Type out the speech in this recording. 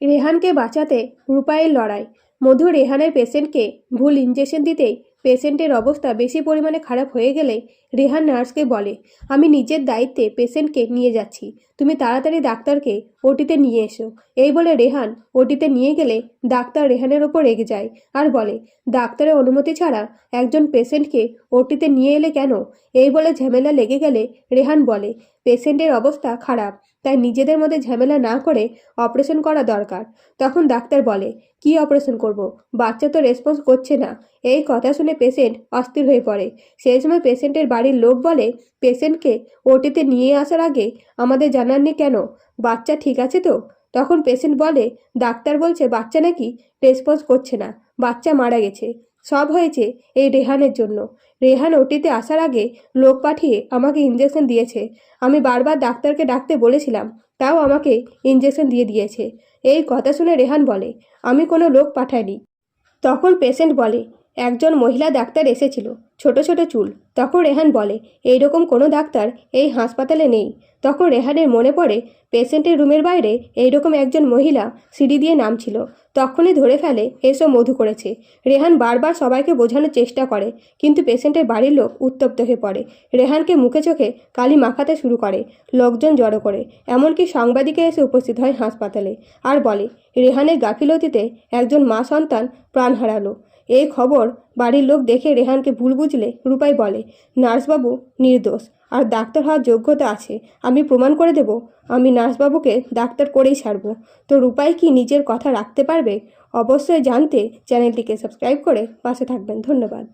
রেহানকে বাঁচাতে রূপাইয়ের লড়াই। মধু রেহানের পেশেন্টকে ভুল ইঞ্জেকশন দিতেই পেশেন্টের অবস্থা বেশি পরিমাণে খারাপ হয়ে গেলে রেহান নার্সকে বলে, আমি নিজের দায়িত্বে পেশেন্টকে নিয়ে যাচ্ছি, তুমি তাড়াতাড়ি ডাক্তারকে ওটিতে নিয়ে এসো। এই বলে রেহান ওটিতে নিয়ে গেলে ডাক্তার রেহানের ওপর রেগে যায় আর বলে, ডাক্তারের অনুমতি ছাড়া একজন পেশেন্টকে ওটিতে নিয়ে এলে কেন? এই বলে ঝামেলা লেগে গেলে রেহান বলে, পেশেন্টের অবস্থা খারাপ, তাই নিজেদের মধ্যে ঝামেলা না করে অপারেশন করা দরকার। তখন ডাক্তার বলে, কি অপারেশন করব? বাচ্চা তো রেসপন্স করছে না। এই কথা শুনে পেশেন্ট অস্থির হয়ে পড়ে। সেই সময় পেশেন্টের বাড়ির লোক বলে, পেশেন্টকে ওটিতে নিয়ে আসার আগে আমাদের জানাননি কেন? বাচ্চা ঠিক আছে তো? তখন পেশেন্ট বলে, ডাক্তার বলছে বাচ্চা নাকি রেসপন্স করছে না, বাচ্চা মারা গেছে। সব হয়েছে এই রেহানের জন্য। রেহান ওটিতে আসার আগে লোক পাঠিয়ে আমাকে ইঞ্জেকশন দিয়েছে। আমি বারবার ডাক্তারকে ডাকতে বলেছিলাম, তাও আমাকে ইঞ্জেকশন দিয়ে দিয়েছে। এই কথা শুনে রেহান বলে, আমি কোনো লোক পাঠাইনি। তখন পেশেন্ট বলে, একজন মহিলা ডাক্তার এসেছিল, ছোট ছোট চুল। তখন রেহান বলে, এইরকম কোনো ডাক্তার এই হাসপাতালে নেই। তখন রেহানের মনে পড়ে পেশেন্টের রুমের বাইরে এইরকম একজন মহিলা সিঁড়ি দিয়ে নামছিল। তখনই ধরে ফেলে এসব মধু করেছে। রেহান বারবার সবাইকে বোঝানোর চেষ্টা করে, কিন্তু পেশেন্টের বাড়ির লোক উত্তপ্ত হয়ে পড়ে। রেহানকে মুখে চোখে কালি মাখাতে শুরু করে, লোকজন জড়ো করে। এমনকি সাংবাদিকে এসে উপস্থিত হয় হাসপাতালে আর বলে, রেহানের গাফিলতিতে একজন মা সন্তান প্রাণ হারালো। এই খবর বাড়ির লোক দেখে রেহানকে ভুল বুঝলে রূপাই বলে, নার্সবাবু নির্দোষ, আর ডাক্তার হওয়ার যোগ্যতা আছে। আমি প্রমাণ করে দেব, আমি নার্সবাবুকে ডাক্তার করেই ছাড়ব। তো রূপাই কি নিজের কথা রাখতে পারবে? অবশ্যই জানতে চ্যানেলটিকে সাবস্ক্রাইব করে পাশে থাকবেন। ধন্যবাদ।